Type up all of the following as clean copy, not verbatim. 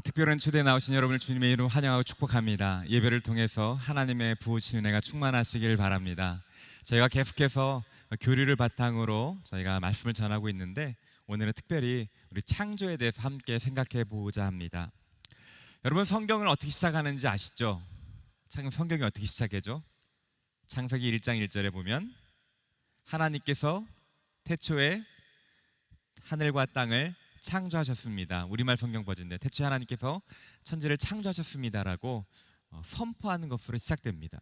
특별한 초대에 나오신 여러분을 주님의 이름으로 환영하고 축복합니다. 예배를 통해서 하나님의 부으신 은혜가 충만하시길 바랍니다. 저희가 계속해서 교리를 바탕으로 저희가 말씀을 전하고 있는데, 오늘은 특별히 우리 창조에 대해서 함께 생각해 보고자 합니다. 여러분, 성경을 어떻게 시작하는지 아시죠? 성경이 어떻게 시작해죠? 창세기 1장 1절에 보면 하나님께서 태초에 하늘과 땅을 창조하셨습니다. 우리말 성경 버전인데 태초에 하나님께서 천지를 창조하셨습니다라고 선포하는 것으로 시작됩니다.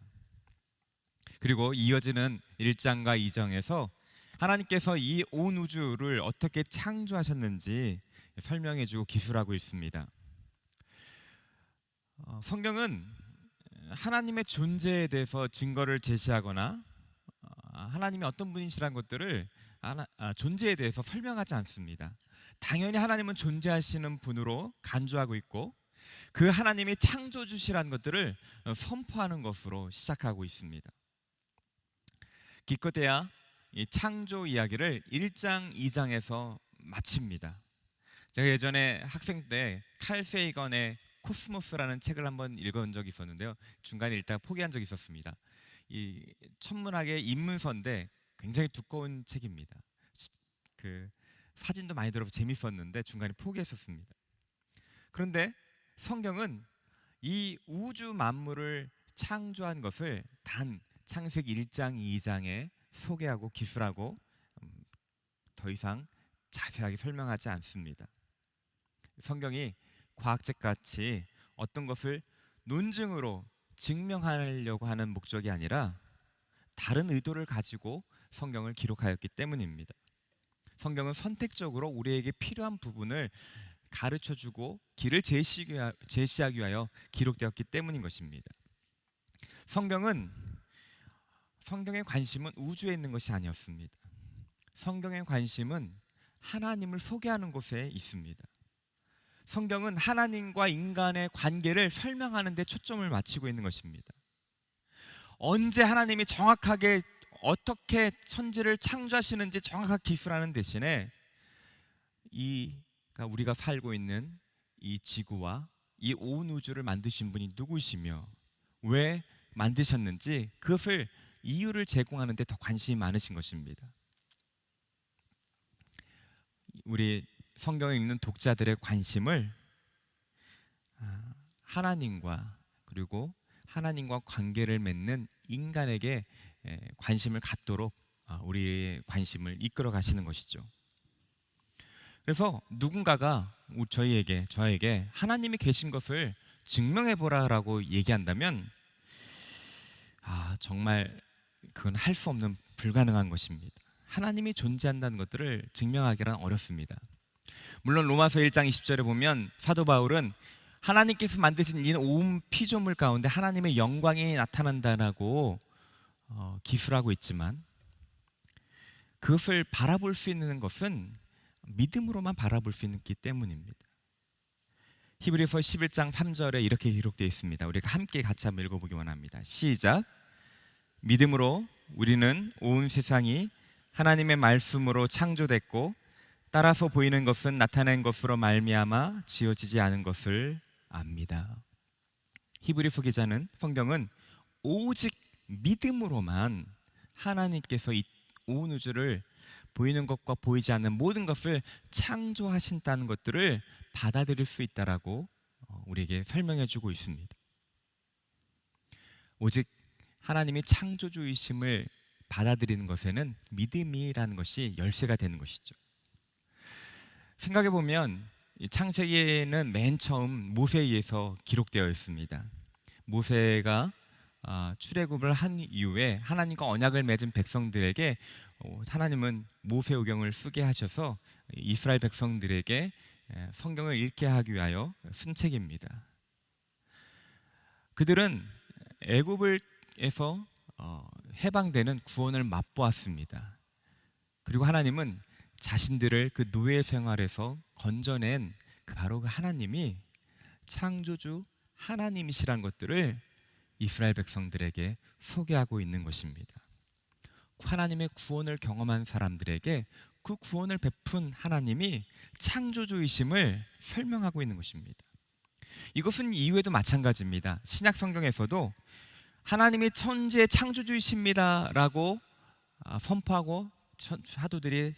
그리고 이어지는 1장과 2장에서 하나님께서 이 온 우주를 어떻게 창조하셨는지 설명해주고 기술하고 있습니다. 성경은 하나님의 존재에 대해서 증거를 제시하거나 하나님이 어떤 분이시라는 것들을 존재에 대해서 설명하지 않습니다. 당연히 하나님은 존재하시는 분으로 간주하고 있고, 그 하나님이 창조주시라는 것들을 선포하는 것으로 시작하고 있습니다. 기껏해야 이 창조 이야기를 1장, 2장에서 마칩니다. 제가 예전에 학생 때 칼 세이건의 코스모스라는 책을 한번 읽은 적이 있었는데요, 중간에 읽다가 포기한 적이 있었습니다. 이 천문학의 입문서인데 굉장히 두꺼운 책입니다. 사진도 많이 들어서 재밌었는데 중간에 포기했었습니다. 그런데 성경은 이 우주 만물을 창조한 것을 단 창세기 1장, 2장에 소개하고 기술하고 더 이상 자세하게 설명하지 않습니다. 성경이 과학책같이 어떤 것을 논증으로 증명하려고 하는 목적이 아니라 다른 의도를 가지고 성경을 기록하였기 때문입니다. 성경은 선택적으로 우리에게 필요한 부분을 가르쳐주고 길을 제시하기 위하여 기록되었기 때문인 것입니다. 성경의 관심은 우주에 있는 것이 아니었습니다. 성경의 관심은 하나님을 소개하는 곳에 있습니다. 성경은 하나님과 인간의 관계를 설명하는 데 초점을 맞추고 있는 것입니다. 언제 하나님이 정확하게 어떻게 천지를 창조하시는지 정확하게 기술하는 대신에 우리가 살고 있는 이 지구와 이 온 우주를 만드신 분이 누구시며 왜 만드셨는지 그것을 이유를 제공하는 데 더 관심이 많으신 것입니다. 우리 성경을 읽는 독자들의 관심을 하나님과, 그리고 하나님과 관계를 맺는 인간에게 관심을 갖도록 우리의 관심을 이끌어 가시는 것이죠. 그래서 누군가가 저에게 하나님이 계신 것을 증명해 보라라고 얘기한다면 정말 그건 할 수 없는 불가능한 것입니다. 하나님이 존재한다는 것들을 증명하기란 어렵습니다. 물론 로마서 1장 20절에 보면 사도 바울은 하나님께서 만드신 이 온 피조물 가운데 하나님의 영광이 나타난다라고 기술하고 있지만, 그것을 바라볼 수 있는 것은 믿음으로만 바라볼 수 있기 때문입니다. 히브리서 11장 3절에 이렇게 기록되어 있습니다. 우리가 함께 같이 한번 읽어보기 원합니다. 시작. 믿음으로 우리는 온 세상이 하나님의 말씀으로 창조됐고 따라서 보이는 것은 나타낸 것으로 말미암아 지어지지 않은 것을 압니다. 히브리서 기자는 성경은 오직 믿음으로만 하나님께서 이 온 우주를 보이는 것과 보이지 않는 모든 것을 창조하신다는 것들을 받아들일 수 있다라고 우리에게 설명해 주고 있습니다. 오직 하나님이 창조주이심을 받아들이는 것에는 믿음이라는 것이 열쇠가 되는 것이죠. 생각해 보면 창세기에는 맨 처음 모세에 의해서 기록되어 있습니다. 모세가 출애굽을 한 이후에 하나님과 언약을 맺은 백성들에게 하나님은 모세오경을 쓰게 하셔서 이스라엘 백성들에게 성경을 읽게 하기 위하여 쓴 책입니다. 그들은 애굽에서 해방되는 구원을 맛보았습니다. 그리고 하나님은 자신들을 그 노예 생활에서 건져낸 바로 그 하나님이 창조주 하나님이시라는 것들을 이스라엘 백성들에게 소개하고 있는 것입니다. 하나님의 구원을 경험한 사람들에게 그 구원을 베푼 하나님이 창조주이심을 설명하고 있는 것입니다. 이것은 이후에도 마찬가지입니다. 신약 성경에서도 하나님이 천지의 창조주이십니다라고 선포하고 사도들이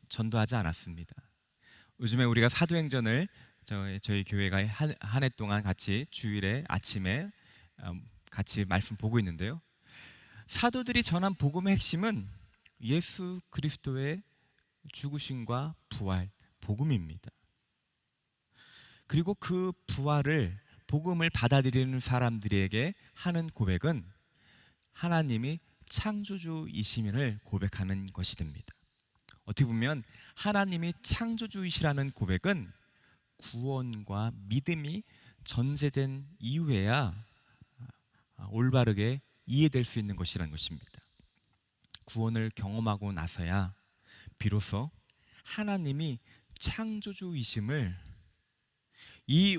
전도하지 않았습니다. 요즘에 우리가 사도행전을 저희 교회가 한 해 동안 같이 주일에 아침에 같이 말씀 보고 있는데요. 사도들이 전한 복음의 핵심은 예수 그리스도의 죽으심과 부활, 복음입니다. 그리고 그 부활을, 복음을 받아들이는 사람들에게 하는 고백은 하나님이 창조주이심을 고백하는 것이 됩니다. 어떻게 보면 하나님이 창조주이시라는 고백은 구원과 믿음이 전제된 이후에야 올바르게 이해될 수 있는 것이라는 것입니다. 구원을 경험하고 나서야 비로소 하나님이 창조주이심을, 이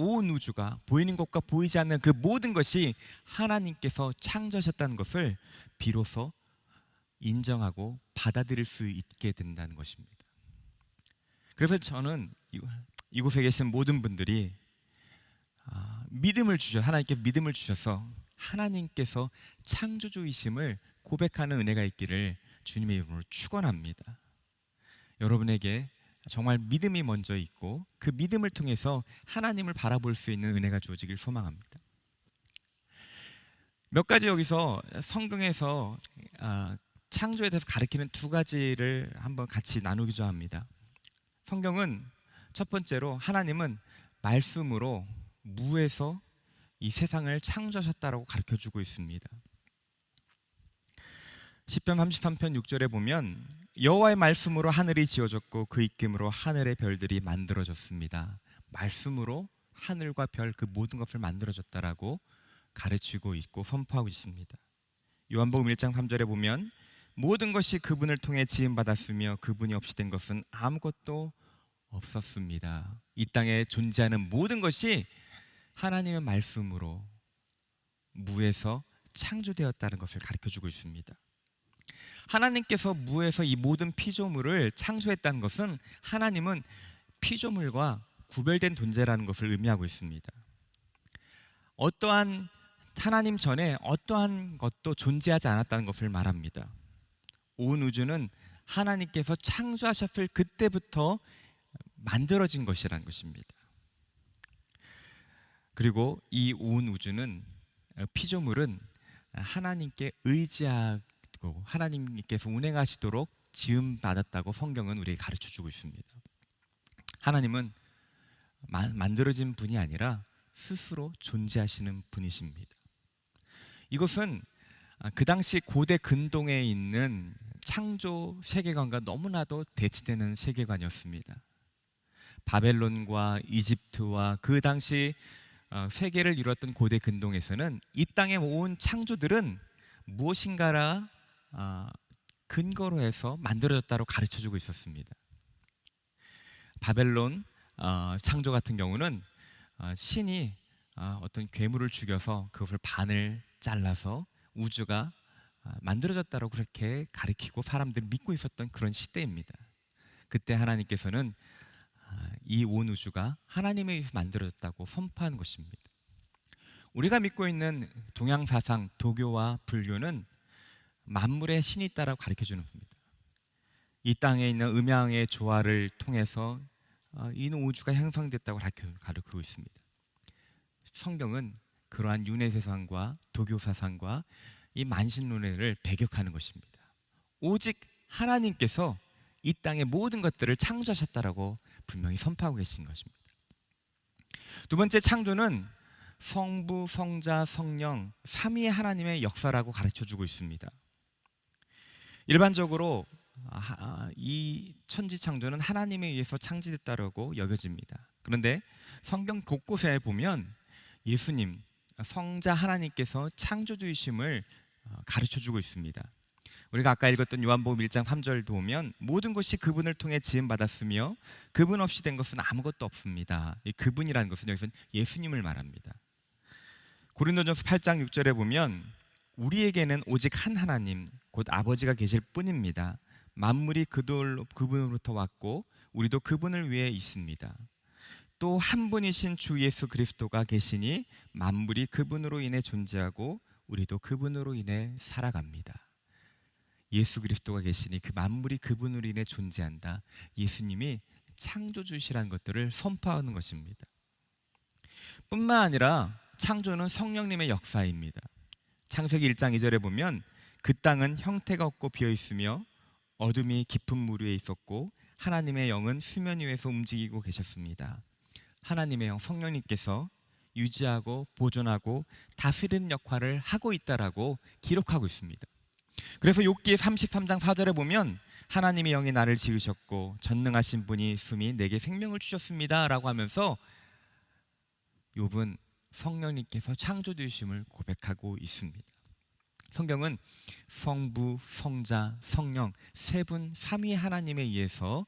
온 우주가, 보이는 것과 보이지 않는 그 모든 것이 하나님께서 창조하셨다는 것을 비로소 인정하고 받아들일 수 있게 된다는 것입니다. 그래서 저는 이곳에 계신 모든 분들이 하나님께 믿음을 주셔서 하나님께서 창조주이심을 고백하는 은혜가 있기를 주님의 이름으로 축원합니다. 여러분에게 정말 믿음이 먼저 있고 그 믿음을 통해서 하나님을 바라볼 수 있는 은혜가 주어지길 소망합니다. 몇 가지 여기서 성경에서 창조에 대해서 가르치는 두 가지를 한번 같이 나누기도 합니다. 성경은 첫 번째로 하나님은 말씀으로 무에서 이 세상을 창조하셨다라고 가르쳐주고 있습니다. 시편 33편 6절에 보면 여호와의 말씀으로 하늘이 지어졌고 그 입김으로 하늘의 별들이 만들어졌습니다. 말씀으로 하늘과 별, 그 모든 것을 만들어졌다라고 가르치고 있고 선포하고 있습니다. 요한복음 1장 3절에 보면 모든 것이 그분을 통해 지음받았으며 그분이 없이 된 것은 아무것도 없었습니다. 이 땅에 존재하는 모든 것이 하나님의 말씀으로 무에서 창조되었다는 것을 가르쳐주고 있습니다. 하나님께서 무에서 이 모든 피조물을 창조했다는 것은 하나님은 피조물과 구별된 존재라는 것을 의미하고 있습니다. 어떠한 하나님 전에 어떠한 것도 존재하지 않았다는 것을 말합니다. 온 우주는 하나님께서 창조하셨을 그때부터 만들어진 것이라는 것입니다. 그리고 이 온 우주는, 피조물은 하나님께 의지하고 하나님께서 운행하시도록 지음받았다고 성경은 우리에게 가르쳐주고 있습니다. 하나님은 만들어진 분이 아니라 스스로 존재하시는 분이십니다. 이것은 그 당시 고대 근동에 있는 창조 세계관과 너무나도 대치되는 세계관이었습니다. 바벨론과 이집트와 그 당시 세계를 이루었던 고대 근동에서는 이 땅의 온 창조들은 무엇인가라 근거로 해서 만들어졌다고 가르쳐주고 있었습니다. 바벨론 창조 같은 경우는 신이 어떤 괴물을 죽여서 그것을 반을 잘라서 우주가 만들어졌다고 그렇게 가르치고 사람들이 믿고 있었던 그런 시대입니다. 그때 하나님께서는 이 온 우주가 하나님에 의해서 만들어졌다고 선포하는 것입니다. 우리가 믿고 있는 동양 사상, 도교와 불교는 만물의 신이 있다라고 가르쳐주는 겁니다. 이 땅에 있는 음양의 조화를 통해서 이 우주가 형성됐다고 가르치고 있습니다. 성경은 그러한 윤회 사상과 도교 사상과 이 만신론을 배격하는 것입니다. 오직 하나님께서 이 땅의 모든 것들을 창조하셨다라고 분명히 선포하고 계신 것입니다. 두 번째 창조는 성부, 성자, 성령 삼위의 하나님의 역사라고 가르쳐주고 있습니다. 일반적으로 이 천지 창조는 하나님에 의해서 창조됐다고 여겨집니다. 그런데 성경 곳곳에 보면 예수님, 성자 하나님께서 창조주이심을 가르쳐주고 있습니다. 우리가 아까 읽었던 요한복음 1장 3절도 보면 모든 것이 그분을 통해 지음받았으며 그분 없이 된 것은 아무것도 없습니다. 이 그분이라는 것은 여기서 예수님을 말합니다. 고린도전서 8장 6절에 보면 우리에게는 오직 한 하나님 곧 아버지가 계실 뿐입니다. 만물이 그분으로부터 왔고 우리도 그분을 위해 있습니다. 또 한 분이신 주 예수 그리스도가 계시니 만물이 그분으로 인해 존재하고 우리도 그분으로 인해 살아갑니다. 예수 그리스도가 계시니 그 만물이 그분으로 인해 존재한다. 예수님이 창조주시라는 것들을 선포하는 것입니다. 뿐만 아니라 창조는 성령님의 역사입니다. 창세기 1장 2절에 보면 그 땅은 형태가 없고 비어 있으며 어둠이 깊은 물 위에 있었고 하나님의 영은 수면 위에서 움직이고 계셨습니다. 하나님의 영 성령님께서 유지하고 보존하고 다스리는 역할을 하고 있다라고 기록하고 있습니다. 그래서 욥기 33장 4절에 보면 하나님의 영이 나를 지으셨고 전능하신 분이 숨이 내게 생명을 주셨습니다 라고 하면서 욥은 성령님께서 창조주심을 고백하고 있습니다. 성경은 성부, 성자, 성령 세 분 삼위 하나님에 의해서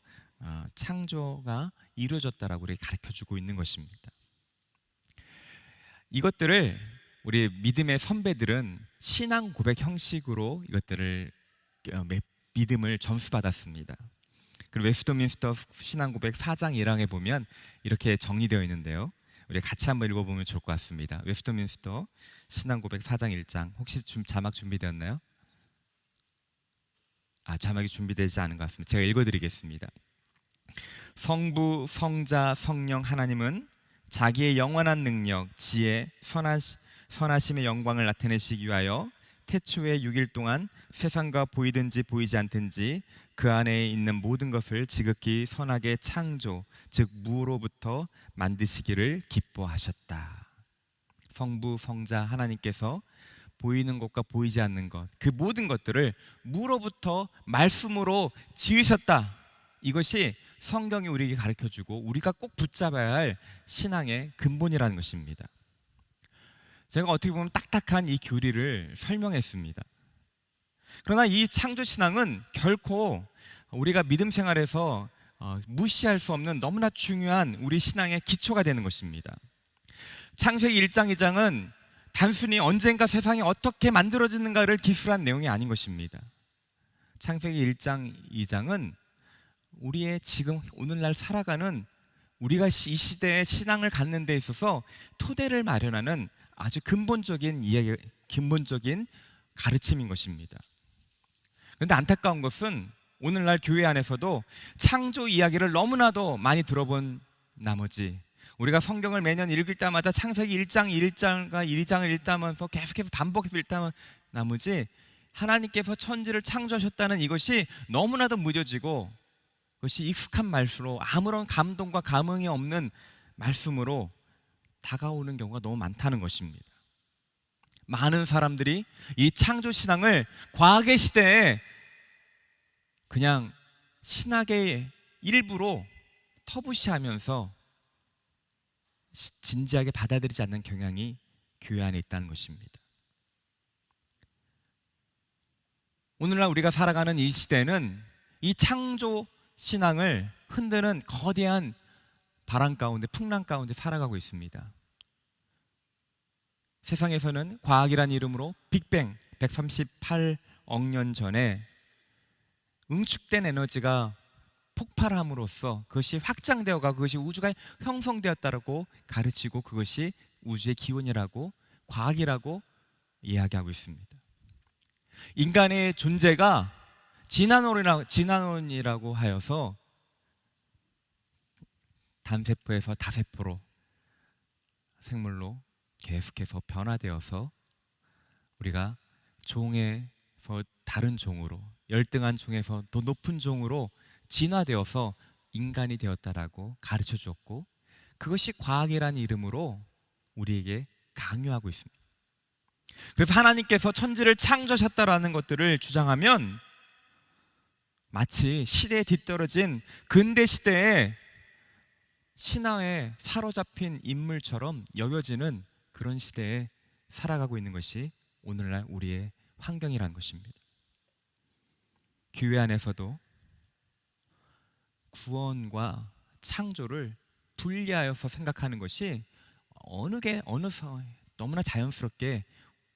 창조가 이루어졌다라고 우리 가르쳐주고 있는 것입니다. 이것들을 우리 믿음의 선배들은 신앙 고백 형식으로 이것들을 믿음을 전수받았습니다. 그리고 웨스트민스터 신앙 고백 4장 1항에 보면 이렇게 정리되어 있는데요. 우리 같이 한번 읽어보면 좋을 것 같습니다. 웨스트민스터 신앙 고백 4장 1장 혹시 자막 준비되었나요? 자막이 준비되지 않은 것 같습니다. 제가 읽어드리겠습니다. 성부, 성자, 성령 하나님은 자기의 영원한 능력, 지혜, 선하심의 영광을 나타내시기 위하여 태초에 6일 동안 세상과 보이든지 보이지 않든지 그 안에 있는 모든 것을 지극히 선하게 창조, 즉 무로부터 만드시기를 기뻐하셨다. 성부, 성자 하나님께서 보이는 것과 보이지 않는 것, 그 모든 것들을 무로부터 말씀으로 지으셨다. 이것이 성경이 우리에게 가르쳐주고 우리가 꼭 붙잡아야 할 신앙의 근본이라는 것입니다. 제가 어떻게 보면 딱딱한 이 교리를 설명했습니다. 그러나 이 창조신앙은 결코 우리가 믿음 생활에서 무시할 수 없는 너무나 중요한 우리 신앙의 기초가 되는 것입니다. 창세기 1장 2장은 단순히 언젠가 세상이 어떻게 만들어지는가를 기술한 내용이 아닌 것입니다. 창세기 1장 2장은 우리의 지금 오늘날 살아가는 우리가 이 시대의 신앙을 갖는 데 있어서 토대를 마련하는 아주 근본적인 이야기, 근본적인 가르침인 것입니다. 그런데 안타까운 것은 오늘날 교회 안에서도 창조 이야기를 너무나도 많이 들어본 나머지 우리가 성경을 매년 읽을 때마다 창세기 1장, 1장과 2장을 읽다면서 계속해서 반복해서 읽다면 나머지 하나님께서 천지를 창조하셨다는 이것이 너무나도 무뎌지고 그것이 익숙한 말수로 아무런 감동과 감흥이 없는 말씀으로 다가오는 경우가 너무 많다는 것입니다. 많은 사람들이 이 창조신앙을 과학의 시대에 그냥 신학의 일부로 터부시하면서 진지하게 받아들이지 않는 경향이 교회 안에 있다는 것입니다. 오늘날 우리가 살아가는 이 시대는 이 창조 신앙을 흔드는 거대한 바람 가운데, 풍랑 가운데 살아가고 있습니다. 세상에서는 과학이란 이름으로 빅뱅 138억 년 전에 응축된 에너지가 폭발함으로써 그것이 확장되어가고 그것이 우주가 형성되었다고 가르치고 그것이 우주의 기원이라고 과학이라고 이야기하고 있습니다. 인간의 존재가 진화론이라고 하여서 단세포에서 다세포로 생물로 계속해서 변화되어서 우리가 종에서 다른 종으로 열등한 종에서 더 높은 종으로 진화되어서 인간이 되었다라고 가르쳐 주었고 그것이 과학이라는 이름으로 우리에게 강요하고 있습니다. 그래서 하나님께서 천지를 창조하셨다라는 것들을 주장하면 마치 시대에 뒤떨어진 근대 시대에 신화에 사로잡힌 인물처럼 여겨지는 그런 시대에 살아가고 있는 것이 오늘날 우리의 환경이라는 것입니다. 교회 안에서도 구원과 창조를 분리하여서 생각하는 것이 너무나 자연스럽게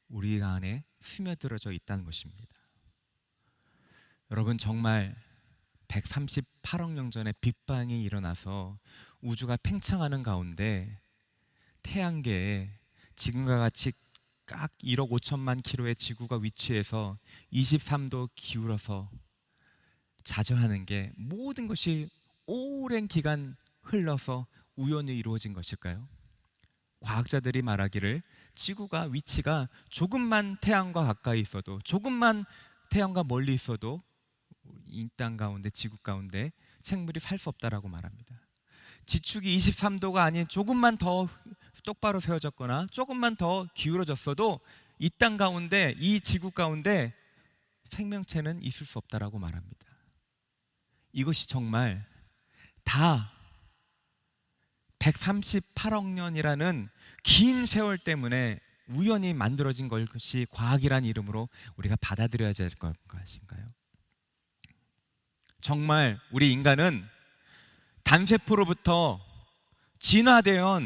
우리 안에 스며들어져 있다는 것입니다. 여러분 정말 138억 년 전에 빅방이 일어나서 우주가 팽창하는 가운데 태양계에 지금과 같이 각 1억 5천만 킬로의 지구가 위치해서 23도 기울어서 자전하는 게 모든 것이 오랜 기간 흘러서 우연히 이루어진 것일까요? 과학자들이 말하기를 지구가 위치가 조금만 태양과 가까이 있어도, 조금만 태양과 멀리 있어도 이 땅 가운데, 지구 가운데 생물이 살 수 없다라고 말합니다. 지축이 23도가 아닌 조금만 더 똑바로 세워졌거나 조금만 더 기울어졌어도 이 땅 가운데, 이 지구 가운데 생명체는 있을 수 없다라고 말합니다. 이것이 정말 다 138억 년이라는 긴 세월 때문에 우연히 만들어진 것이 과학이란 이름으로 우리가 받아들여야 될 것인가요? 정말 우리 인간은 단세포로부터 진화되어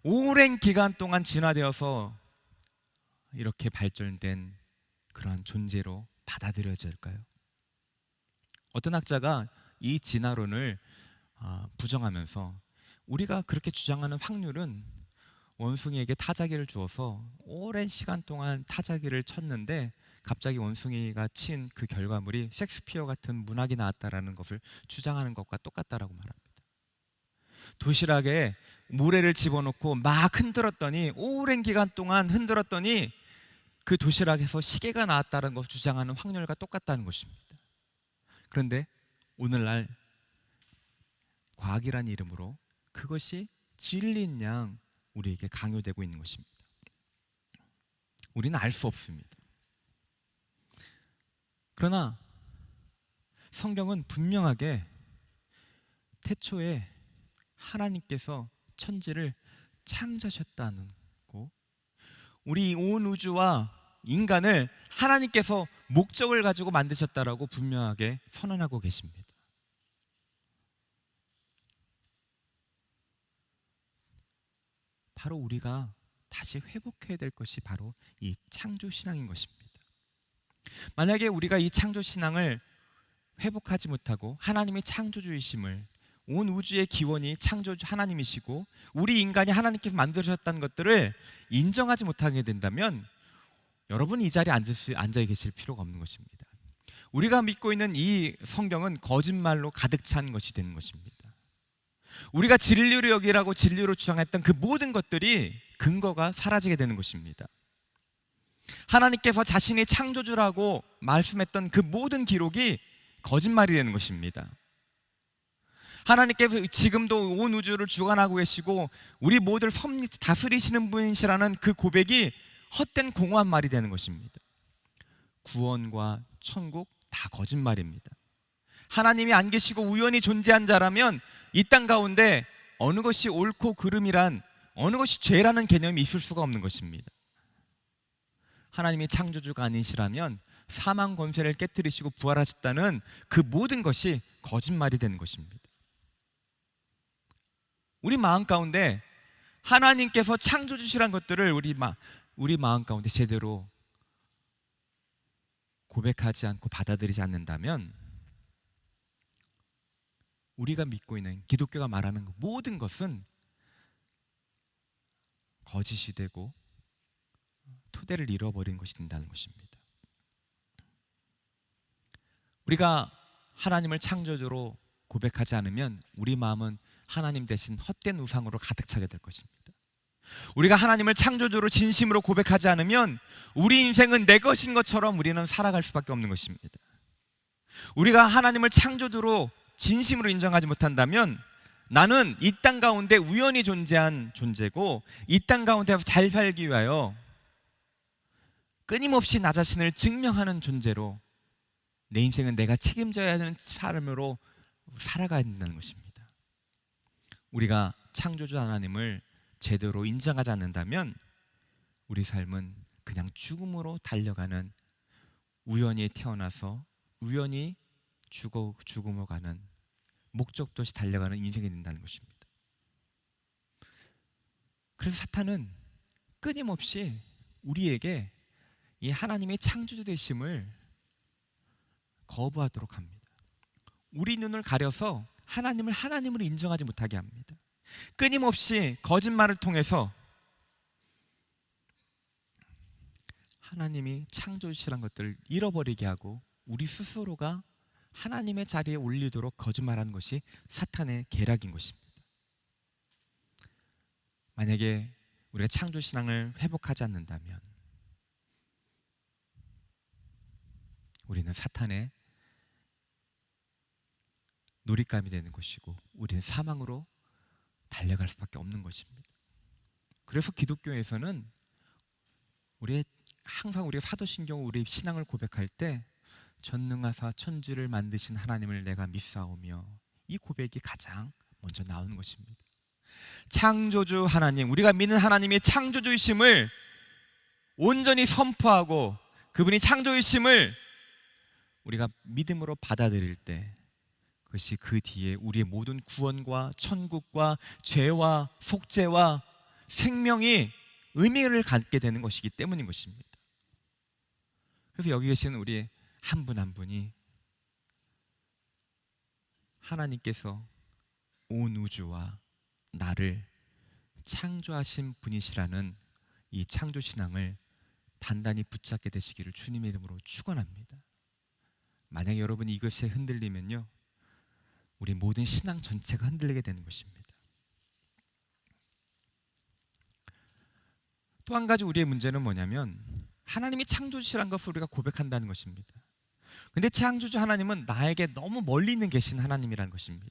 오랜 기간 동안 진화되어서 이렇게 발전된 그러한 존재로 받아들여야 할까요? 어떤 학자가 이 진화론을 부정하면서 우리가 그렇게 주장하는 확률은 원숭이에게 타자기를 주어서 오랜 시간 동안 타자기를 쳤는데 갑자기 원숭이가 친 그 결과물이 셰익스피어 같은 문학이 나왔다라는 것을 주장하는 것과 똑같다라고 말합니다. 도시락에 모래를 집어넣고 막 흔들었더니, 오랜 기간 동안 흔들었더니 그 도시락에서 시계가 나왔다는 것을 주장하는 확률과 똑같다는 것입니다. 그런데 오늘날 과학이라는 이름으로 그것이 진리인 양 우리에게 강요되고 있는 것입니다. 우리는 알 수 없습니다. 그러나 성경은 분명하게 태초에 하나님께서 천지를 창조하셨다는 거, 우리 온 우주와 인간을 하나님께서 목적을 가지고 만드셨다라고 분명하게 선언하고 계십니다. 바로 우리가 다시 회복해야 될 것이 바로 이 창조신앙인 것입니다. 만약에 우리가 이 창조신앙을 회복하지 못하고 하나님의 창조주이심을, 온 우주의 기원이 창조주 하나님이시고 우리 인간이 하나님께서 만드셨다는 것들을 인정하지 못하게 된다면 여러분이 이 자리에 앉아 계실 필요가 없는 것입니다. 우리가 믿고 있는 이 성경은 거짓말로 가득 찬 것이 되는 것입니다. 우리가 진리로 여기라고 진리로 주장했던 그 모든 것들이 근거가 사라지게 되는 것입니다. 하나님께서 자신이 창조주라고 말씀했던 그 모든 기록이 거짓말이 되는 것입니다. 하나님께서 지금도 온 우주를 주관하고 계시고 우리 모두를 다스리시는 분이시라는 그 고백이 헛된 공허한 말이 되는 것입니다. 구원과 천국 다 거짓말입니다. 하나님이 안 계시고 우연히 존재한 자라면 이 땅 가운데 어느 것이 옳고 그름이란, 어느 것이 죄라는 개념이 있을 수가 없는 것입니다. 하나님이 창조주가 아니시라면 사망 권세를 깨뜨리시고 부활하셨다는 그 모든 것이 거짓말이 되는 것입니다. 우리 마음 가운데 하나님께서 창조주시란 것들을 우리 마음 가운데 제대로 고백하지 않고 받아들이지 않는다면 우리가 믿고 있는 기독교가 말하는 모든 것은 거짓이 되고 토대를 잃어버린 것이 된다는 것입니다. 우리가 하나님을 창조주로 고백하지 않으면 우리 마음은 하나님 대신 헛된 우상으로 가득 차게 될 것입니다. 우리가 하나님을 창조주로 진심으로 고백하지 않으면 우리 인생은 내 것인 것처럼 우리는 살아갈 수밖에 없는 것입니다. 우리가 하나님을 창조주로 진심으로 인정하지 못한다면 나는 이 땅 가운데 우연히 존재한 존재고 이 땅 가운데 잘 살기 위하여 끊임없이 나 자신을 증명하는 존재로 내 인생은 내가 책임져야 하는 삶으로 살아가야 된다는 것입니다. 우리가 창조주 하나님을 제대로 인정하지 않는다면 우리 삶은 그냥 죽음으로 달려가는, 우연히 태어나서 우연히 죽음으로 가는, 목적도 없이 달려가는 인생이 된다는 것입니다. 그래서 사탄은 끊임없이 우리에게 이 하나님의 창조주 되심을 거부하도록 합니다. 우리 눈을 가려서 하나님을 하나님으로 인정하지 못하게 합니다. 끊임없이 거짓말을 통해서 하나님이 창조주시란 것들을 잃어버리게 하고 우리 스스로가 하나님의 자리에 올리도록 거짓말하는 것이 사탄의 계략인 것입니다. 만약에 우리가 창조신앙을 회복하지 않는다면 우리는 사탄의 놀잇감이 되는 것이고 우리는 사망으로 달려갈 수밖에 없는 것입니다. 그래서 기독교에서는 항상 우리가 사도신경 우리 신앙을 고백할 때 전능하사 천지를 만드신 하나님을 내가 믿사오며, 이 고백이 가장 먼저 나오는 것입니다. 창조주 하나님, 우리가 믿는 하나님의 창조주이심을 온전히 선포하고 그분이 창조주이심을 우리가 믿음으로 받아들일 때 그것이 그 뒤에 우리의 모든 구원과 천국과 죄와 속죄와 생명이 의미를 갖게 되는 것이기 때문인 것입니다. 그래서 여기 계시는 우리 한 분 한 분이 하나님께서 온 우주와 나를 창조하신 분이시라는 이 창조신앙을 단단히 붙잡게 되시기를 주님의 이름으로 축원합니다. 만약에 여러분이 이것에 흔들리면요, 우리 모든 신앙 전체가 흔들리게 되는 것입니다. 또 한 가지 우리의 문제는 뭐냐면 하나님이 창조주시라는 것을 우리가 고백한다는 것입니다. 근데 창조주 하나님은 나에게 너무 멀리 있는 계신 하나님이라는 것입니다.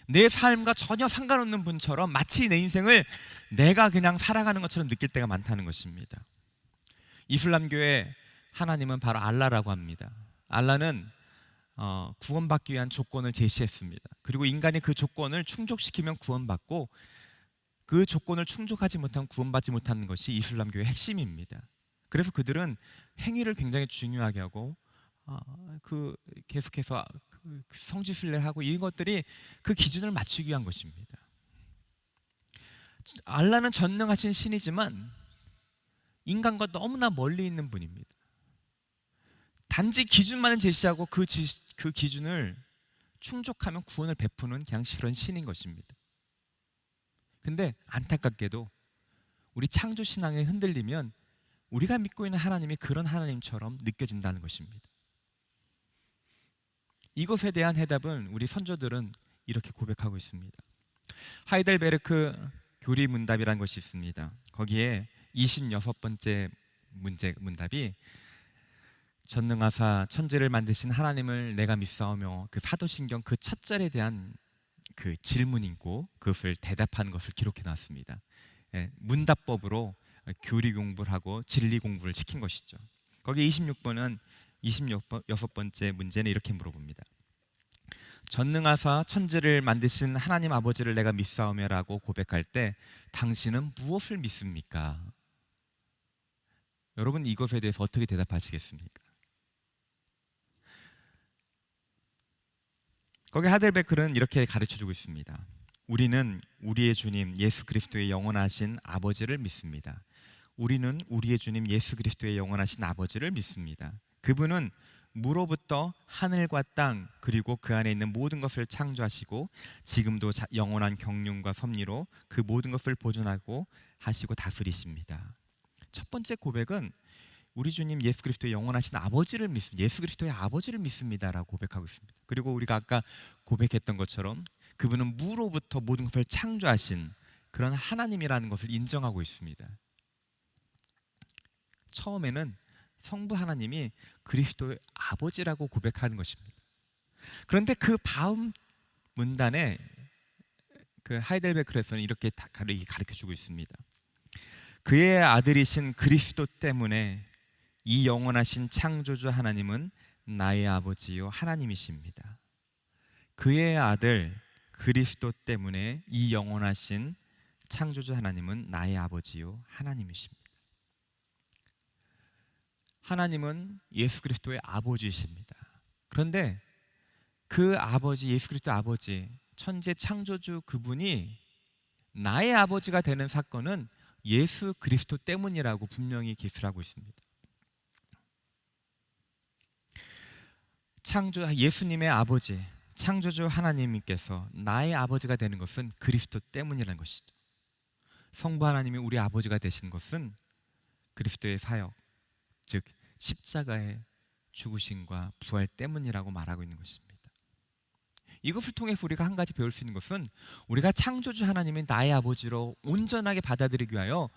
내 삶과 전혀 상관없는 분처럼 마치 내 인생을 내가 그냥 살아가는 것처럼 느낄 때가 많다는 것입니다. 이슬람교의 하나님은 바로 알라라고 합니다. 알라는 구원받기 위한 조건을 제시했습니다. 그리고 인간이 그 조건을 충족시키면 구원받고 그 조건을 충족하지 못하면 구원받지 못하는 것이 이슬람교의 핵심입니다. 그래서 그들은 행위를 굉장히 중요하게 하고 계속해서 성지순례를 하고 이것들이 그 기준을 맞추기 위한 것입니다. 알라는 전능하신 신이지만 인간과 너무나 멀리 있는 분입니다. 단지 기준만을 제시하고 그 기준을 충족하면 구원을 베푸는 그냥 그런 신인 것입니다. 근데 안타깝게도 우리 창조신앙에 흔들리면 우리가 믿고 있는 하나님이 그런 하나님처럼 느껴진다는 것입니다. 이것에 대한 해답은 우리 선조들은 이렇게 고백하고 있습니다. 하이델베르크 교리문답이라는 것이 있습니다. 거기에 26번째 문답이 전능하사 천지를 만드신 하나님을 내가 믿사오며, 그 사도신경 그 첫 절에 대한 그 질문이고 그것을 대답하는 것을 기록해 놨습니다. 문답법으로 교리 공부를 하고 진리 공부를 시킨 것이죠. 거기 26번째 문제는 이렇게 물어봅니다. 전능하사 천지를 만드신 하나님 아버지를 내가 믿사오며라고 고백할 때 당신은 무엇을 믿습니까? 여러분 이것에 대해서 어떻게 대답하시겠습니까? 거기 하델베크는 이렇게 가르쳐주고 있습니다. 우리는 우리의 주님 예수 그리스도의 영원하신 아버지를 믿습니다. 우리는 우리의 주님 예수 그리스도의 영원하신 아버지를 믿습니다. 그분은 무로부터 하늘과 땅 그리고 그 안에 있는 모든 것을 창조하시고 지금도 영원한 경륜과 섭리로 그 모든 것을 보존하고 하시고 다스리십니다. 첫 번째 고백은 우리 주님 예수 그리스도의 영원하신 아버지를 믿습니다. 예수 그리스도의 아버지를 믿습니다라고 고백하고 있습니다. 그리고 우리가 아까 고백했던 것처럼 그분은 무로부터 모든 것을 창조하신 그런 하나님이라는 것을 인정하고 있습니다. 처음에는 성부 하나님이 그리스도의 아버지라고 고백하는 것입니다. 그런데 그 다음 문단에 그 하이델베르크에서는 이렇게 가르쳐주고 있습니다. 그의 아들이신 그리스도 때문에 이 영원하신 창조주 하나님은 나의 아버지요 하나님이십니다. 그의 아들 그리스도 때문에 이 영원하신 창조주 하나님은 나의 아버지요 하나님이십니다. 하나님은 예수 그리스도의 아버지이십니다. 그런데 그 아버지, 예수 그리스도의 아버지, 천재 창조주 그분이 나의 아버지가 되는 사건은 예수 그리스도 때문이라고 분명히 기술하고 있습니다. 예수님의 아버지, 창조주 하나님께서 나의 아버지가 되는 것은 그리스도 때문이라는 것이죠. 성부 하나님이 우리 아버지가 되신 것은 그리스도의 사역, 즉 십자가의 죽으심과 부활 때문이라고 말하고 있는 것입니다. 이것을 통해서 우리가 한 가지 배울 수 있는 것은 우리가 창조주 하나님이 나의 아버지로 온전하게 받아들이기 위하여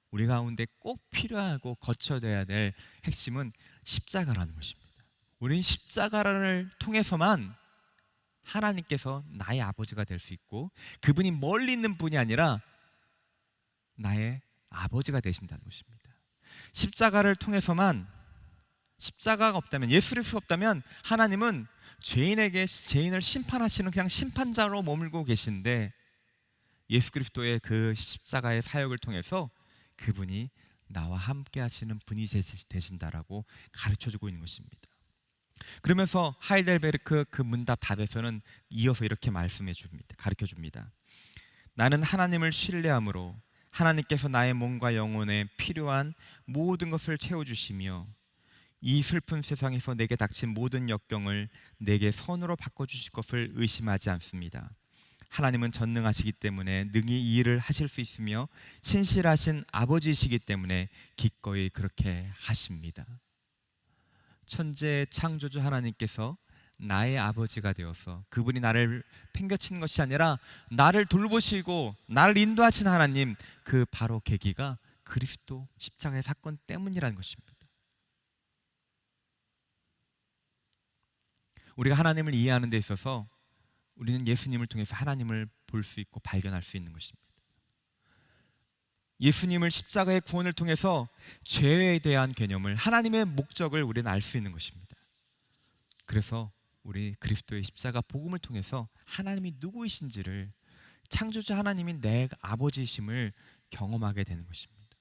우리 가운데 꼭 필요하고 거쳐져야 될 핵심은 십자가라는 것입니다. 우리는 십자가를 통해서만 하나님께서 나의 아버지가 될 수 있고, 그분이 멀리 있는 분이 아니라 나의 아버지가 되신다는 것입니다. 십자가를 통해서만, 십자가가 없다면, 예수 그리스도가 없다면 하나님은 죄인에게 죄인을 심판하시는 그냥 심판자로 머물고 계신데, 예수 그리스도의 그 십자가의 사역을 통해서 그분이 나와 함께 하시는 분이 되신다라고 가르쳐주고 있는 것입니다. 그러면서 하이델베르크 그 문답 답에서는 이어서 이렇게 말씀해 줍니다. 가르쳐 줍니다. 나는 하나님을 신뢰함으로 하나님께서 나의 몸과 영혼에 필요한 모든 것을 채워주시며 이 슬픈 세상에서 내게 닥친 모든 역경을 내게 선으로 바꿔주실 것을 의심하지 않습니다. 하나님은 전능하시기 때문에 능히 이 일을 하실 수 있으며 신실하신 아버지이시기 때문에 기꺼이 그렇게 하십니다. 천재 창조주 하나님께서 나의 아버지가 되어서 그분이 나를 팽개치는 것이 아니라 나를 돌보시고 나를 인도하신 하나님, 그 바로 계기가 그리스도 십자가의 사건 때문이라는 것입니다. 우리가 하나님을 이해하는 데 있어서 우리는 예수님을 통해서 하나님을 볼 수 있고 발견할 수 있는 것입니다. 예수님을 십자가의 구원을 통해서 죄에 대한 개념을, 하나님의 목적을 우리는 알 수 있는 것입니다. 그래서 우리 그리스도의 십자가 복음을 통해서 하나님이 누구이신지를, 창조주 하나님이 내 아버지이심을 경험하게 되는 것입니다.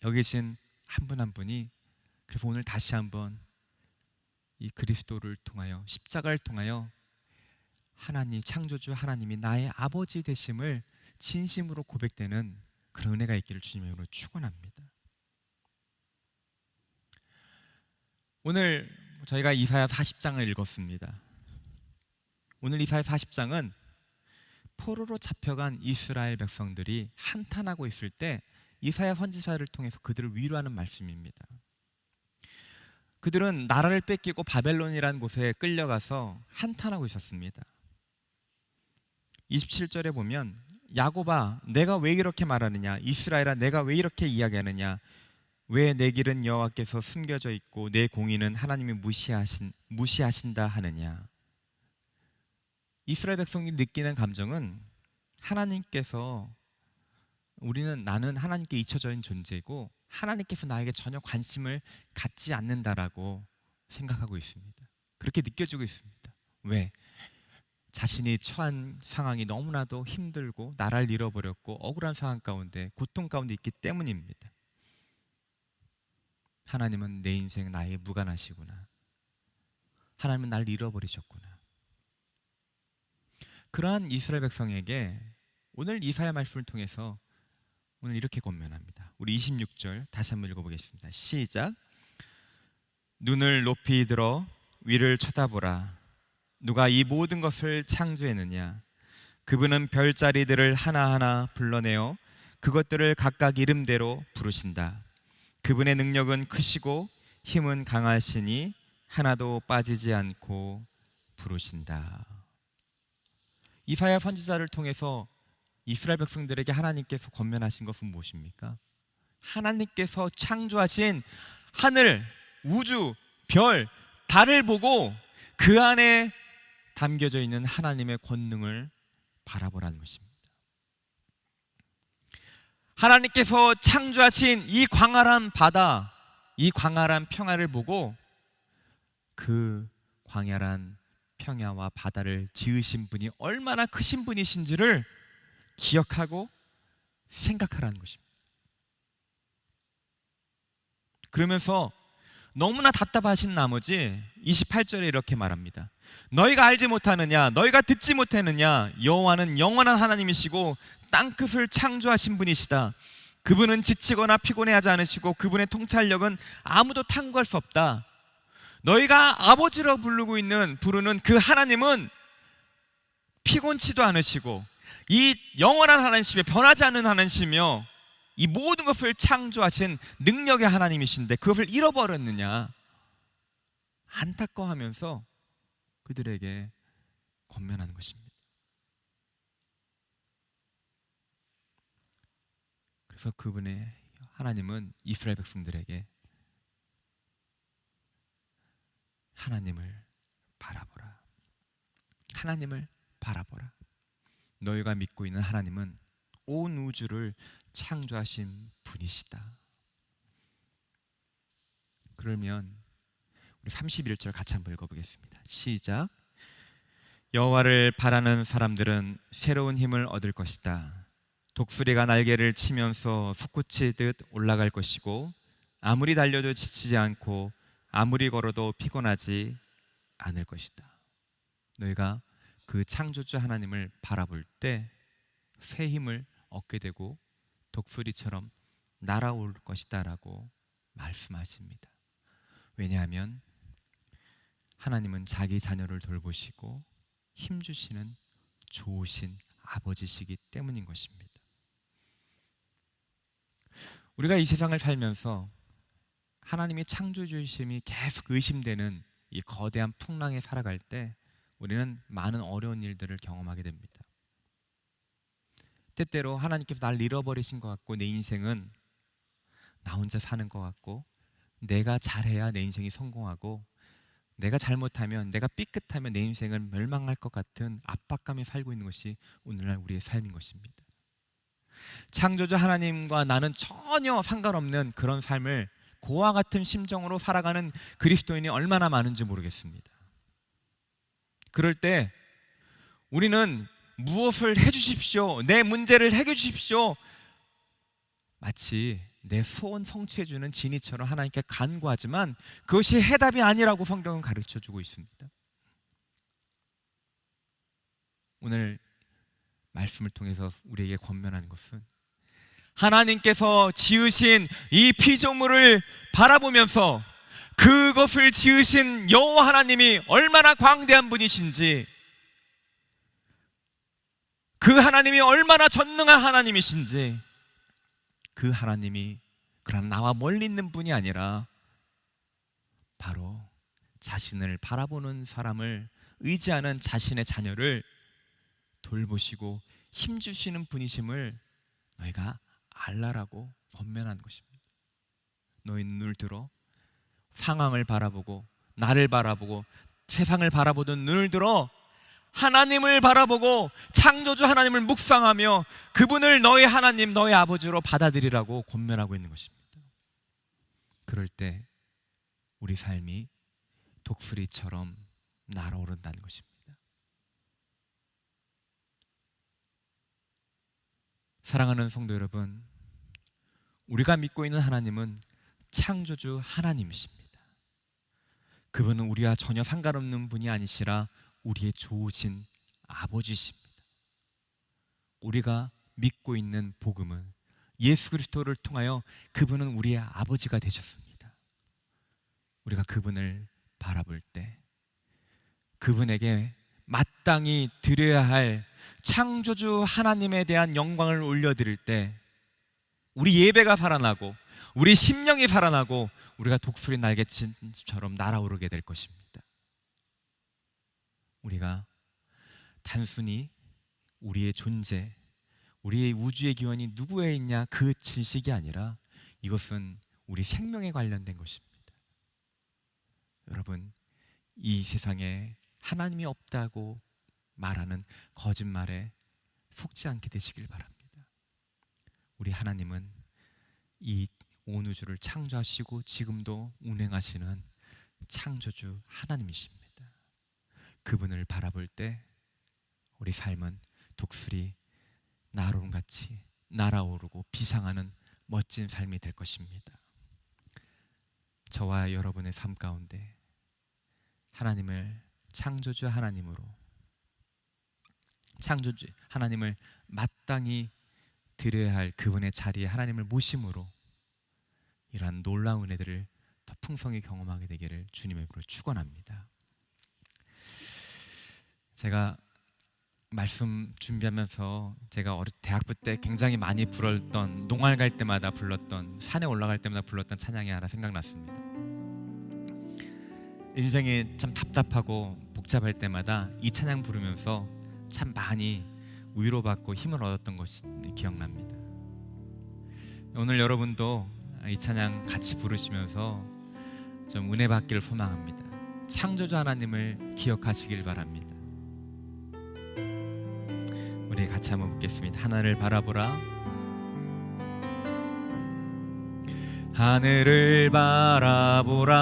여기 계신 한 분 한 분이 그래서 오늘 다시 한번 이 그리스도를 통하여, 십자가를 통하여 하나님, 창조주 하나님이 나의 아버지 되심을 진심으로 고백되는 그런 은혜가 있기를 주님의 이름으로 축원합니다. 오늘 저희가 이사야 40장을 읽었습니다. 오늘 이사야 40장은 포로로 잡혀간 이스라엘 백성들이 한탄하고 있을 때 이사야 선지자를 통해서 그들을 위로하는 말씀입니다. 그들은 나라를 뺏기고 바벨론이라는 곳에 끌려가서 한탄하고 있었습니다. 27절에 보면 야곱아 내가 왜 이렇게 말하느냐, 이스라엘아 내가 왜 이렇게 이야기하느냐, 왜 내 길은 여호와께서 숨겨져 있고 내 공의는 하나님이 무시하신다 하느냐. 이스라엘 백성이 느끼는 감정은 하나님께서, 나는 하나님께 잊혀져 있는 존재이고 하나님께서 나에게 전혀 관심을 갖지 않는다라고 생각하고 있습니다. 그렇게 느껴지고 있습니다. 왜? 자신이 처한 상황이 너무나도 힘들고 나라를 잃어버렸고 억울한 상황 가운데, 고통 가운데 있기 때문입니다. 하나님은 내 인생 나에게 무관하시구나, 하나님은 나를 잃어버리셨구나. 그러한 이스라엘 백성에게 오늘 이사야 말씀을 통해서 오늘 이렇게 권면합니다. 우리 26절 다시 한번 읽어보겠습니다. 시작. 눈을 높이 들어 위를 쳐다보라. 누가 이 모든 것을 창조했느냐. 그분은 별자리들을 하나하나 불러내어 그것들을 각각 이름대로 부르신다. 그분의 능력은 크시고 힘은 강하시니 하나도 빠지지 않고 부르신다. 이사야 선지자를 통해서 이스라엘 백성들에게 하나님께서 권면하신 것은 무엇입니까? 하나님께서 창조하신 하늘, 우주, 별, 달을 보고 그 안에 담겨져 있는 하나님의 권능을 바라보라는 것입니다. 하나님께서 창조하신 이 광활한 바다, 이 광활한 평야를 보고 그 광활한 평야와 바다를 지으신 분이 얼마나 크신 분이신지를 기억하고 생각하라는 것입니다. 그러면서 너무나 답답하신 나머지 28절에 이렇게 말합니다. 너희가 알지 못하느냐, 너희가 듣지 못하느냐, 여호와는 영원한 하나님이시고 땅끝을 창조하신 분이시다. 그분은 지치거나 피곤해하지 않으시고 그분의 통찰력은 아무도 탐구할 수 없다. 너희가 아버지로 부르는 그 하나님은 피곤치도 않으시고 이 영원한 하나님이시며 변하지 않는 하나님이시며 이 모든 것을 창조하신 능력의 하나님이신데 그것을 잃어버렸느냐 안타까워하면서 그들에게 권면하는 것입니다. 그래서 그분의 하나님은 이스라엘 백성들에게 하나님을 바라보라. 하나님을 바라보라. 너희가 믿고 있는 하나님은 온 우주를 창조하신 분이시다. 그러면 우리 31절 같이 한번 읽어보겠습니다. 시작. 여호와를 바라는 사람들은 새로운 힘을 얻을 것이다. 독수리가 날개를 치면서 솟구치듯 올라갈 것이고 아무리 달려도 지치지 않고 아무리 걸어도 피곤하지 않을 것이다. 너희가 그 창조주 하나님을 바라볼 때 새 힘을 얻게 되고 독수리처럼 날아올 것이다 라고 말씀하십니다. 왜냐하면 하나님은 자기 자녀를 돌보시고 힘주시는 좋으신 아버지시기 때문인 것입니다. 우리가 이 세상을 살면서 하나님의 창조주이심이 계속 의심되는 이 거대한 풍랑에 살아갈 때 우리는 많은 어려운 일들을 경험하게 됩니다. 때때로 하나님께서 나를 잃어버리신 것 같고 내 인생은 나 혼자 사는 것 같고 내가 잘해야 내 인생이 성공하고 내가 잘못하면 내가 삐끗하면 내 인생은 멸망할 것 같은 압박감에 살고 있는 것이 오늘날 우리의 삶인 것입니다. 창조주 하나님과 나는 전혀 상관없는 그런 삶을 고와 같은 심정으로 살아가는 그리스도인이 얼마나 많은지 모르겠습니다. 그럴 때 우리는 무엇을 해주십시오, 내 문제를 해결해 주십시오, 마치 내 소원 성취해주는 지니처럼 하나님께 간구하지만 그것이 해답이 아니라고 성경은 가르쳐주고 있습니다. 오늘 말씀을 통해서 우리에게 권면하는 것은 하나님께서 지으신 이 피조물을 바라보면서 그것을 지으신 여호와 하나님이 얼마나 광대한 분이신지, 그 하나님이 얼마나 전능한 하나님이신지, 그 하나님이 그러나 나와 멀리 있는 분이 아니라 바로 자신을 바라보는 사람을 의지하는 자신의 자녀를 돌보시고 힘주시는 분이심을 너희가 알라라고 권면한 것입니다. 너희 눈을 들어 상황을 바라보고 나를 바라보고 세상을 바라보던 눈을 들어 하나님을 바라보고 창조주 하나님을 묵상하며 그분을 너희 하나님, 너희 아버지로 받아들이라고 권면하고 있는 것입니다. 그럴 때 우리 삶이 독수리처럼 날아오른다는 것입니다. 사랑하는 성도 여러분, 우리가 믿고 있는 하나님은 창조주 하나님이십니다. 그분은 우리와 전혀 상관없는 분이 아니시라 우리의 좋으신 아버지십니다. 우리가 믿고 있는 복음은 예수 그리스도를 통하여 그분은 우리의 아버지가 되셨습니다. 우리가 그분을 바라볼 때 그분에게 마땅히 드려야 할 창조주 하나님에 대한 영광을 올려드릴 때 우리 예배가 살아나고 우리 심령이 살아나고 우리가 독수리 날개처럼 날아오르게 될 것입니다. 우리가 단순히 우리의 존재, 우리의 우주의 기원이 누구에 있냐 그 지식이 아니라 이것은 우리 생명에 관련된 것입니다. 여러분, 이 세상에 하나님이 없다고 말하는 거짓말에 속지 않게 되시길 바랍니다. 우리 하나님은 이 온 우주를 창조하시고 지금도 운행하시는 창조주 하나님이십니다. 그분을 바라볼 때 우리 삶은 독수리 나론같이 날아오르고 비상하는 멋진 삶이 될 것입니다. 저와 여러분의 삶 가운데 하나님을 창조주 하나님으로, 창조주 하나님을 마땅히 드려야 할 그분의 자리에 하나님을 모심으로 이러한 놀라운 은혜들을 더 풍성히 경험하게 되기를 주님의 이름으로 축원합니다. 제가 말씀 준비하면서 제가 대학부 때 굉장히 많이 불렀던, 농활 갈 때마다 불렀던, 산에 올라갈 때마다 불렀던 찬양이 하나 생각났습니다. 인생이 참 답답하고 복잡할 때마다 이 찬양 부르면서 참 많이 위로받고 힘을 얻었던 것이 기억납니다. 오늘 여러분도 이 찬양 같이 부르시면서 좀 은혜 받기를 소망합니다. 창조주 하나님을 기억하시길 바랍니다. 우리 같이 한번 묻겠습니다. 하늘을 바라보라. 하늘을 바라보라.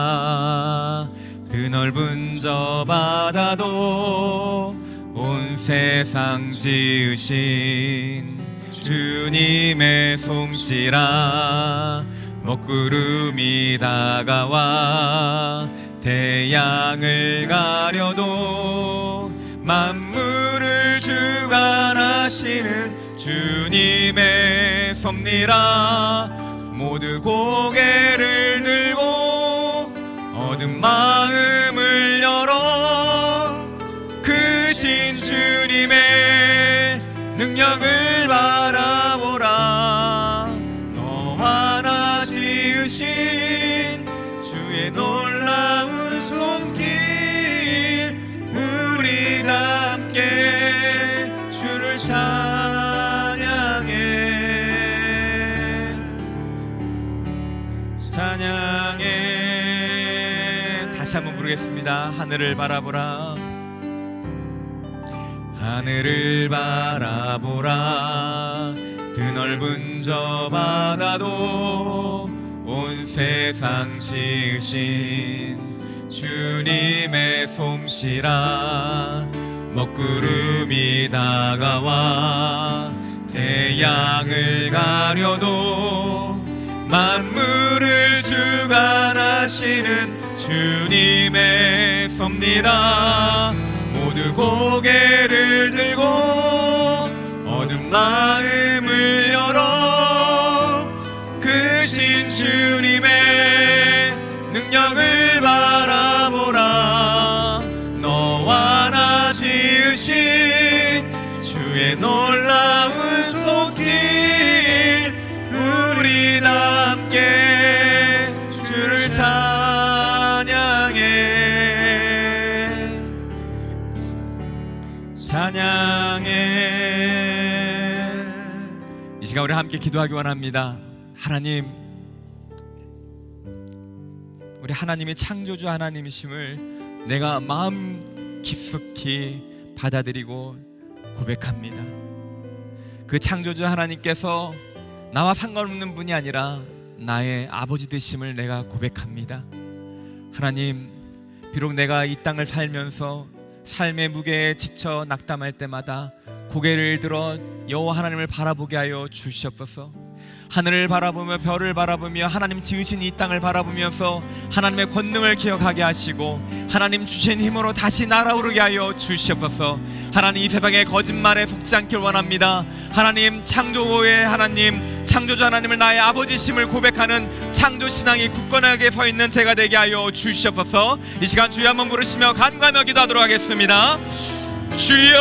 드넓은 저 바다도 온 세상 지으신 주님의 솜씨라. 먹구름이 다가와 태양을 가려도 만물을 주관하시는 주님의 섭리라. 모두 고개를 들고 어두운 마음을 열어 크신 주님의 능력을 바라보라. 너와 나 지으신 주의 놀라운 손길, 우리 다 함께 주를 찬양해. 찬양해. 다시 한번 부르겠습니다. 하늘을 바라보라. 하늘을 바라보라. 드넓은 저 바다도 온 세상 지으신 주님의 솜씨라. 먹구름이 다가와 태양을 가려도 만물을 주관하시는 주님의 섭리라. 모두 고개를 들고 어두운 마음을 열어 크신 주님의 능력을 바라보라. 너와 나 지으신 주의 놀라운 손길, 우리 다 함께 주를 찬양해. 찬양해. 이 시간 우리 함께 기도하기 원합니다. 하나님, 우리 하나님이 창조주 하나님이심을 내가 마음 깊숙이 받아들이고 고백합니다. 그 창조주 하나님께서 나와 상관없는 분이 아니라 나의 아버지 되심을 내가 고백합니다. 하나님, 비록 내가 이 땅을 살면서 삶의 무게에 지쳐 낙담할 때마다 고개를 들어 여호와 하나님을 바라보게 하여 주시옵소서. 하늘을 바라보며 별을 바라보며 하나님 지으신 이 땅을 바라보면서 하나님의 권능을 기억하게 하시고 하나님 주신 힘으로 다시 날아오르게 하여 주시옵소서. 하나님, 이 세상의 거짓말에 속지 않길 원합니다. 하나님, 창조의 하나님, 창조주 하나님을 나의 아버지심을 고백하는 창조신앙이 굳건하게 서있는 제가 되게 하여 주시옵소서. 이 시간 주여 한번 부르시며 간구하며 기도하도록 하겠습니다. 주여,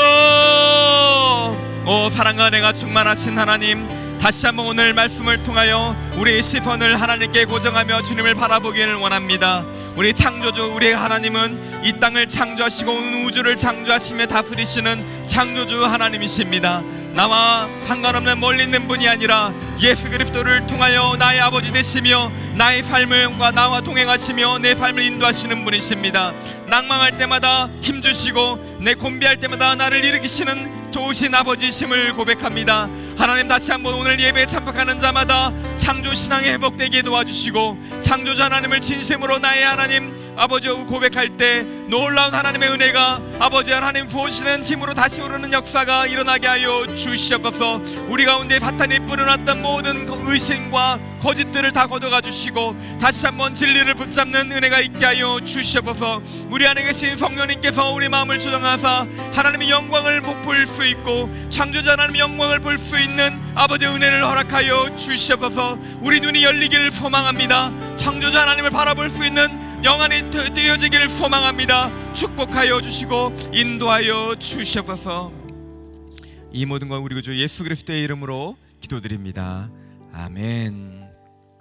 오 사랑과 은혜가 충만하신 하나님, 다시 한번 오늘 말씀을 통하여 우리의 시선을 하나님께 고정하며 주님을 바라보기를 원합니다. 우리 창조주, 우리 하나님은 이 땅을 창조하시고 온 우주를 창조하시며 다스리시는 창조주 하나님이십니다. 나와 상관없는 멀리 있는 분이 아니라 예수 그리스도를 통하여 나의 아버지 되시며 나의 삶과 나와 동행하시며 내 삶을 인도하시는 분이십니다. 낭망할 때마다 힘주시고 내 곤비할 때마다 나를 일으키시는 도우신 아버지심을 고백합니다. 하나님, 다시 한번 오늘 예배에 참석하는 자마다 창조신앙이 회복되게 도와주시고 창조주 하나님을 진심으로 나의 하나님 아버지라고 고백할 때 놀라운 하나님의 은혜가 아버지 하나님 부어주시는 힘으로 다시 오르는 역사가 일어나게 하여 주시옵소서. 우리 가운데 사탄이 뿌려놨던 모든 의심과 거짓들을 다 걷어가 주시고 다시 한번 진리를 붙잡는 은혜가 있게 하여 주시옵소서. 우리 안에 계신 성령님께서 우리 마음을 조정하사 하나님의 영광을 볼 수 있고 창조자 하나님의 영광을 볼 수 있는 아버지의 은혜를 허락하여 주시옵소서. 우리 눈이 열리길 소망합니다. 창조자 하나님을 바라볼 수 있는 영안이 뜨여지길 소망합니다. 축복하여 주시고 인도하여 주시옵소서. 이 모든 걸 우리 구주 예수 그리스도의 이름으로 기도드립니다. 아멘.